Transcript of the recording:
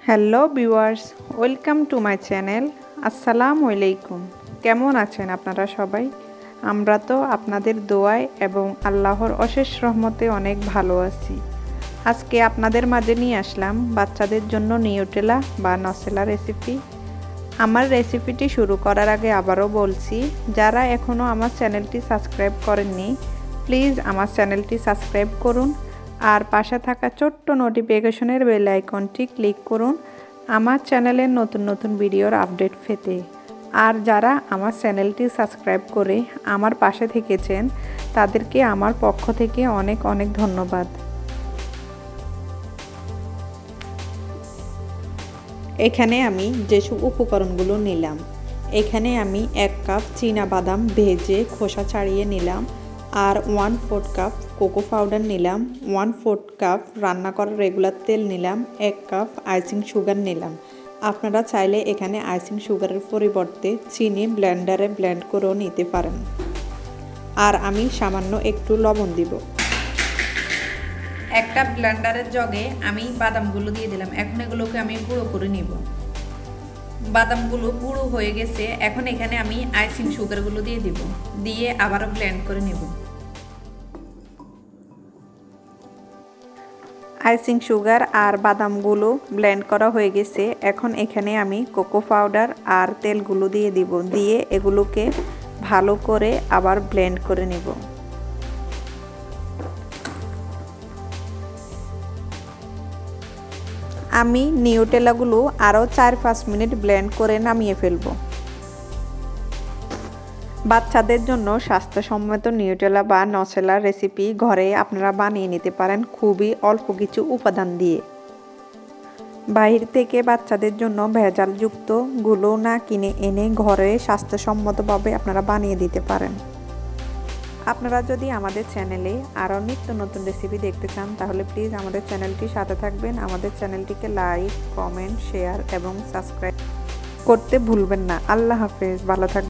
Hello viewers, welcome to my channel. আসসালামু আলাইকুম। কেমন আছেন আপনারা সবাই? আমরা তো আপনাদের দোয়ায় এবং আল্লাহর অশেষ রহমতে অনেক ভালো আছি। আজকে আপনাদের মাঝে নিয়ে আসলাম বাচ্চাদের জন্য নিউটেলা বা নসেলা রেসিপি। আমার রেসিপিটি শুরু করার আগে আবারও বলছি, যারা এখনও আমার চ্যানেলটি সাবস্ক্রাইব করেননি প্লিজ আমার চ্যানেলটি সাবস্ক্রাইব করুন আর পাশে থাকা ছোট্ট নোটিফিকেশনের বেল আইকনটি ক্লিক করুন আমার চ্যানেলের নতুন নতুন ভিডিওর আপডেট পেতে। আর যারা আমার চ্যানেলটি সাবস্ক্রাইব করে আমার পাশে থেকেছেন তাদেরকে আমার পক্ষ থেকে অনেক অনেক ধন্যবাদ। এখানে আমি যেসব উপকরণগুলো নিলাম, এখানে আমি 1 কাপ চীনা বাদাম ভেজে খোসা ছাড়িয়ে নিলাম, আর 1/4 কাপ কোকো পাউডার নিলাম, 1/4 কাপ রান্না করা রেগুলার তেল নিলাম, 1 কাপ আইসিং সুগার নিলাম। আপনারা চাইলে এখানে আইসিং সুগারের পরিবর্তে চিনি ব্লেন্ডারে ব্লেন্ড করেও নিতে পারেন। আর আমি সামান্য একটু লবণ দিব। একটা ব্লেন্ডারের জগে আমি বাদামগুলো দিয়ে দিলাম। এখন এগুলোকে আমি গুঁড়ো করে নিব। বাদামগুলো গুঁড়ো হয়ে গেছে, এখন এখানে আমি আইসিং সুগারগুলো দিয়ে দিব, দিয়ে আবারও ব্লেন্ড করে নিব। আইসিং সুগার আর বাদামগুলো ব্লেন্ড করা হয়ে গেছে, এখন এখানে আমি কোকো পাউডার আর তেলগুলো দিয়ে দিব, দিয়ে এগুলোকে ভালো করে আবার ব্লেন্ড করে নিব। আমি নিউটেলাগুলো আরও 4-5 মিনিট ব্লেন্ড করে নামিয়ে ফেলব। বাচ্চাদের জন্য স্বাস্থ্যসম্মত নিউটেলা বা নসেলা রেসিপি ঘরে আপনারা বানিয়ে নিতে পারেন খুবই অল্প কিছু উপাদান দিয়ে। বাইরে থেকে বাচ্চাদের জন্য ভেজালযুক্ত গুলো না কিনে এনে ঘরে স্বাস্থ্যসম্মতভাবে আপনারা বানিয়ে দিতে পারেন। আপনারা যদি আমাদের চ্যানেলে আরও নিত্য নতুন রেসিপি দেখতে চান তাহলে প্লিজ আমাদের চ্যানেলটির সাথে থাকবেন। আমাদের চ্যানেলটিকে লাইক, কমেন্ট, শেয়ার এবং সাবস্ক্রাইব করতে ভুলবেন না। আল্লাহ হাফেজ, ভালো থাকবেন।